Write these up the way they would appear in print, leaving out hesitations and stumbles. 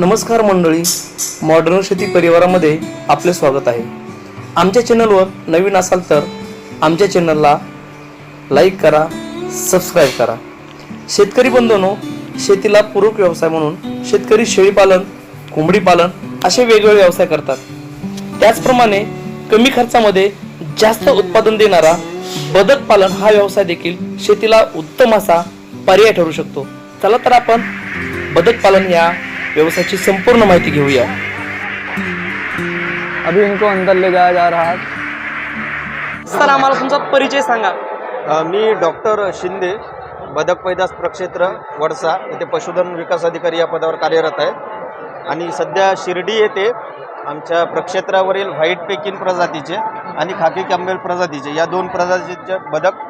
नमस्कार मंडळी, मॉडर्न शेती परिवारामध्ये आपले स्वागत आहे. आमच्या चॅनलवर नवीन असाल तर आमच्या चॅनलला लाईक करा, सबस्क्राईब करा. शेतकरी बंधूंनो, शेतीला पूरक व्यवसाय म्हणून शेतकरी शेळीपालन, कोंबडी पालन असे वेगवेगळे व्यवसाय करतात. त्याचप्रमाणे कमी खर्चामध्ये जास्त उत्पादन देणारा बदक पालन हा व्यवसाय देखील शेतीला उत्तम असा पर्याय ठरू शकतो. चला तर आपण बदक पालन या व्यवसायाची संपूर्ण माहिती घेऊया. अभी इनको अंदर ले जाया जा रहा है. सर, आम्हाला तुमचा परिचय सांगा. मी डॉक्टर शिंदे, बदक पैदास प्रक्षेत्र वडसा येथे पशुधन विकास अधिकारी या पदावर कार्यरत आहे आणि सध्या शिर्डी येथे आमच्या प्रक्षेत्रावरील व्हाईट पेकिन प्रजातीचे आणि खाकी कॅम्बेल प्रजातीचे या दोन प्रजातीचे बदक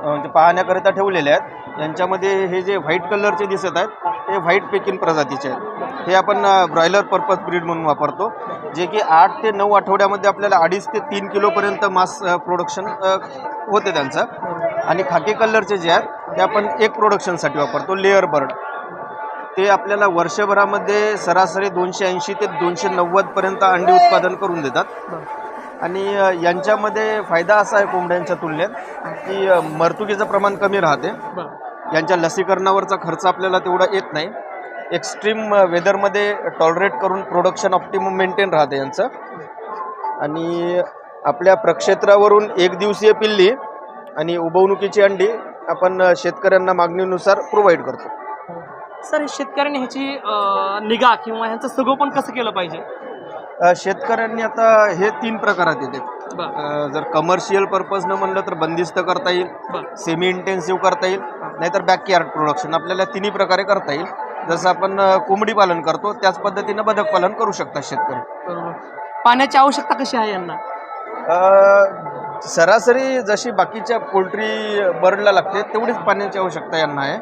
म्हणजे पाहण्याकरिता ठेवलेले आहेत. यांच्यामध्ये हे जे व्हाईट कलरचे दिसत आहेत हे व्हाईट पेकिन प्रजातीचे आहेत. हे आपण ब्रॉयलर पर्पज ब्रीड म्हणून वापरतो, जे की 8 ते 9 आठवड्यामध्ये आपल्याला 2.5 ते 3 किलोपर्यंत मांस प्रोडक्शन होते त्यांचं. आणि खाकी कलरचे जे आहेत ते आपण एक प्रोडक्शनसाठी वापरतो, लेअर बर्ड. ते आपल्याला वर्षभरामध्ये सरासरी 280 ते 290पर्यंत अंडी उत्पादन करून देतात. आणि यांच्यामध्ये फायदा असा आहे कोंबड्यांच्या तुलनेत की मरतुकीचं प्रमाण कमी राहते. यांच्या लसीकरणावरचा खर्च आपल्याला तेवढा येत नाही. एक्स्ट्रीम वेदरमध्ये टॉलरेट करून प्रोडक्शन ऑप्टिमम मेंटेन राहते यांचं. आणि आपल्या प्रक्षेत्रावरून 1 दिवसीय पिल्ली आणि उबवणुकीची अंडी आपण शेतकऱ्यांना मागणीनुसार प्रोव्हाइड करतो. सर, शेतकऱ्यांनी ह्याची निगा किंवा ह्यांचं संगोपन कसं केलं पाहिजे? शेतकऱ्यांनी आता हे 3 प्रकारात येते. जर कमर्शियल पर्पजनं म्हणलं तर बंदिस्त करता येईल, सेमी इंटेन्सिव्ह करता येईल, नाहीतर बॅकयार्ड प्रोडक्शन. आपल्याला तिन्ही प्रकारे करता येईल. जसं आपण कोंबडी पालन करतो त्याच पद्धतीनं बदक पालन करू शकतात शेतकरी. पाण्याची आवश्यकता कशी आहे यांना? सरासरी जशी बाकीच्या पोल्ट्री बर्डला लागते तेवढीच पाण्याची आवश्यकता यांना आहे.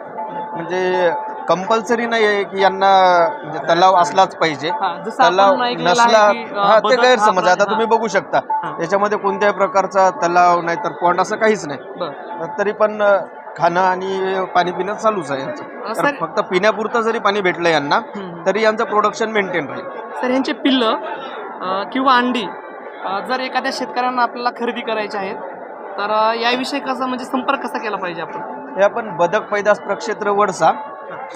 म्हणजे कंपल्सरी नाही आहे की यांना म्हणजे तलाव असलाच पाहिजे. तलाव नसला ते गैरसमज. आता तुम्ही बघू शकता याच्यामध्ये कोणत्याही प्रकारचा तलाव नाही तर पॉन्ड असं काहीच नाही, तरी पण खाणं आणि पाणी पिणं चालूच आहे यांचं. फक्त पिण्यापुरतं जरी पाणी भेटलं यांना तरी यांचं प्रोडक्शन मेंटेन राहील. सर, यांचे पिल्लं किंवा अंडी जर एखाद्या शेतकऱ्यांना आपल्याला खरेदी करायचे आहेत तर याविषयी कसं म्हणजे संपर्क कसा केला पाहिजे आपण? हे आपण बदक पैदास प्रक्षेत्र वडसा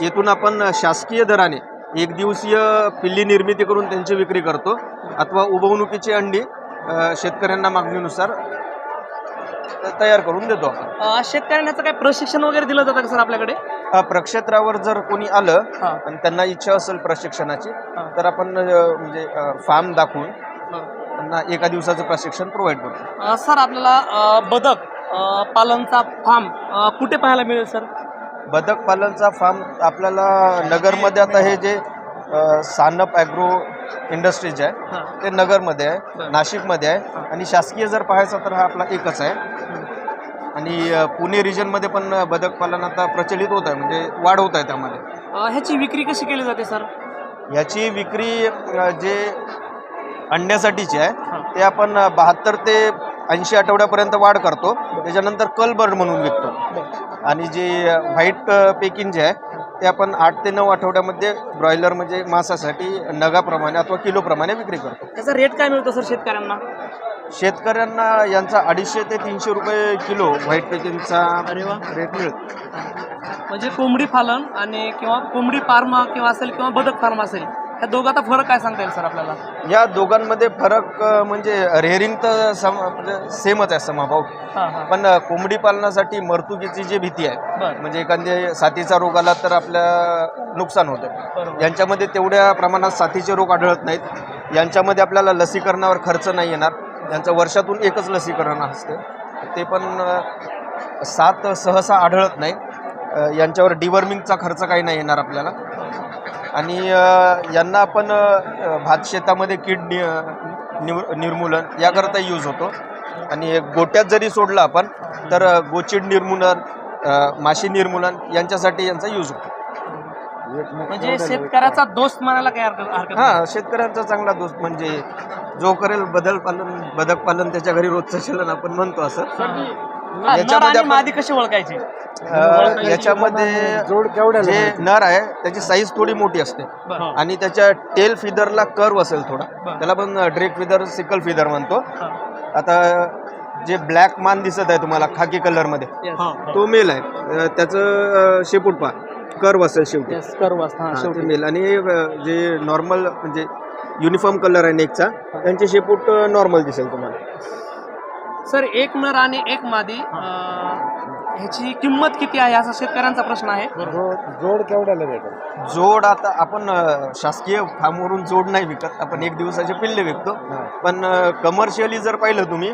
येथून आपण शासकीय दराने 1 दिवसीय पिल्ली निर्मिती करून त्यांची विक्री करतो, अथवा उबवणुकीची अंडी शेतकऱ्यांना मागणीनुसार तयार करून देतो आपण. शेतकऱ्यांना काही प्रशिक्षण वगैरे दिलं जातं का सर आपल्याकडे? प्रक्षेत्रावर जर कोणी आलं आणि त्यांना इच्छा असेल प्रशिक्षणाची तर आपण म्हणजे फार्म दाखवून त्यांना 1 दिवसाचं प्रशिक्षण प्रोव्हाइड करतो. सर, आपल्याला बदक पालनचा फार्म कुठे पाहायला मिळेल सर? बदक पालनचा फार्म आपल्याला नगरमध्ये, आता हे जे सानप ॲग्रो इंडस्ट्रीज आहे ते नगरमध्ये आहे, नाशिकमध्ये आहे. आणि शासकीय जर पाहायचा तर हा आपला एकच आहे. आणि पुणे रिजनमध्ये पण बदक पालन आता प्रचलित होत आहे, म्हणजे वाढ होत आहे त्यामध्ये. ह्याची विक्री कशी केली जाते सर? ह्याची विक्री जे अंड्यासाठीची आहे ते आपण 72 ते 80 आठवड्यापर्यंत वाढ करतो, त्याच्यानंतर कल बर्ड म्हणून विकतो. आणि जे व्हाईट पेकिंग जे आहे ते आपण 8 ते 9 आठवड्यामध्ये ब्रॉयलर म्हणजे मांसासाठी नगाप्रमाणे अथवा किलोप्रमाणे विक्री करतो. त्याचा रेट काय मिळतो सर शेतकऱ्यांना? शेतकऱ्यांना यांचा 250 ते 300 रुपये किलो व्हाईट पेकिंगचा रेट मिळतो. म्हणजे कोंबडी पालन आणि किंवा कोंबडी फार्म किंवा असेल किंवा बदक फार्म असेल, ह्या दोघांचा फरक काय सांगता येईल सर आपल्याला? या दोघांमध्ये फरक म्हणजे रेअरिंग तर सेमच आहे, समभाव. पण कोंबडी पालनासाठी मरतुकीची जी भीती आहे, म्हणजे एखाद्या साथीचा रोग आला तर आपल्या नुकसान होतं. यांच्यामध्ये तेवढ्या प्रमाणात साथीचे रोग आढळत नाहीत. यांच्यामध्ये आपल्याला लसीकरणावर खर्च नाही येणार. यांचं वर्षातून एकच लसीकरण असते, ते पण साथ सहसा आढळत नाही. यांच्यावर डिवर्मिंगचा खर्च काही नाही येणार आपल्याला. आणि यांना आपण भात शेतामध्ये कीड निर्मूलन याकरता यूज होतो. आणि गोट्यात जरी सोडलं आपण तर गोचीड निर्मूलन, माशी निर्मूलन यांच्यासाठी यांचा यूज होतो. म्हणजे शेतकऱ्याचा दोस्त म्हणायला काय हरकत? हां, शेतकऱ्यांचा चांगला दोस्त म्हणजे जो करेल बदक पालन त्याच्या घरी रोजचं चलन आपण म्हणतो असं. याच्यामध्ये आपण- मादी कशी ओळखायची? याच्यामध्ये जे नर आहे त्याची साईज थोडी मोठी असते आणि त्याच्या टेल फिदरला कर्व असेल थोडा, त्याला पण ड्रेक फिदर सिकल फिदर म्हणतो. आता जे ब्लॅक मान दिसत आहे तुम्हाला खाकी कलर मध्ये, तो मेल आहे. त्याचं शेपूट पा कर्व असेल शेवटी, ते मेल. आणि जे नॉर्मल म्हणजे युनिफॉर्म कलर आहे नेकचा, त्यांचे शेपूट नॉर्मल दिसेल तुम्हाला. सर, एक नर आणि एक मादी ह्याची किंमत किती आहे असा शेतकऱ्यांचा प्रश्न आहे. जोड केवढ्याला भेटेल? जोड आता आपण शासकीय फार्मवरून जोड नाही विकत, आपण एक दिवसाचे पिल्ले विकतो. पण कमर्शियली जर पाहिलं तुम्ही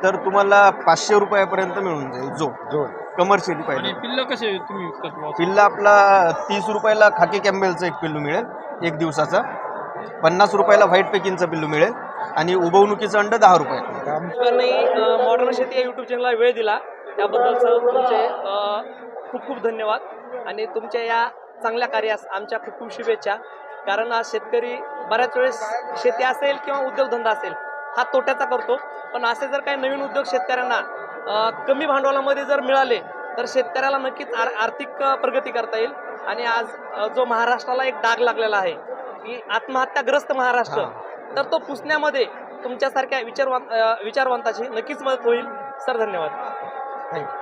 तर तुम्हाला 500 रुपयापर्यंत मिळून जाईल जोड कमर्शियली पाहिजे. पिल्ल कसे तुम्ही विकतात? पिल्ला आपला 30 रुपयाला खाकी कॅम्बेलचं एक पिल्लू मिळेल एक दिवसाचा, 50 रुपयाला व्हाईट पेकिंगचं पिल्लू मिळेल आणि उबवणुकीचं अंड 10 रुपये. मॉडर्न शेती या यूट्यूब चॅनलला वेळ दिला त्याबद्दल तुमचे खूप खूप धन्यवाद. आणि तुमच्या या चांगल्या कार्यास आमच्या खूप खूप शुभेच्छा. कारण आज शेतकरी बऱ्याच वेळेस शेती असेल किंवा उद्योगधंदा असेल हा तोट्याचा करतो, पण असे जर काही नवीन उद्योग शेतकऱ्यांना कमी भांडवलामध्ये जर मिळाले तर शेतकऱ्याला नक्कीच आर्थिक प्रगती करता येईल. आणि आज जो महाराष्ट्राला एक डाग लागलेला आहे की आत्महत्याग्रस्त महाराष्ट्र, तर तो पुसण्यामध्ये तुमच्यासारख्या विचारवंताची नक्कीच मदत होईल. सर, धन्यवाद. थँक्यू.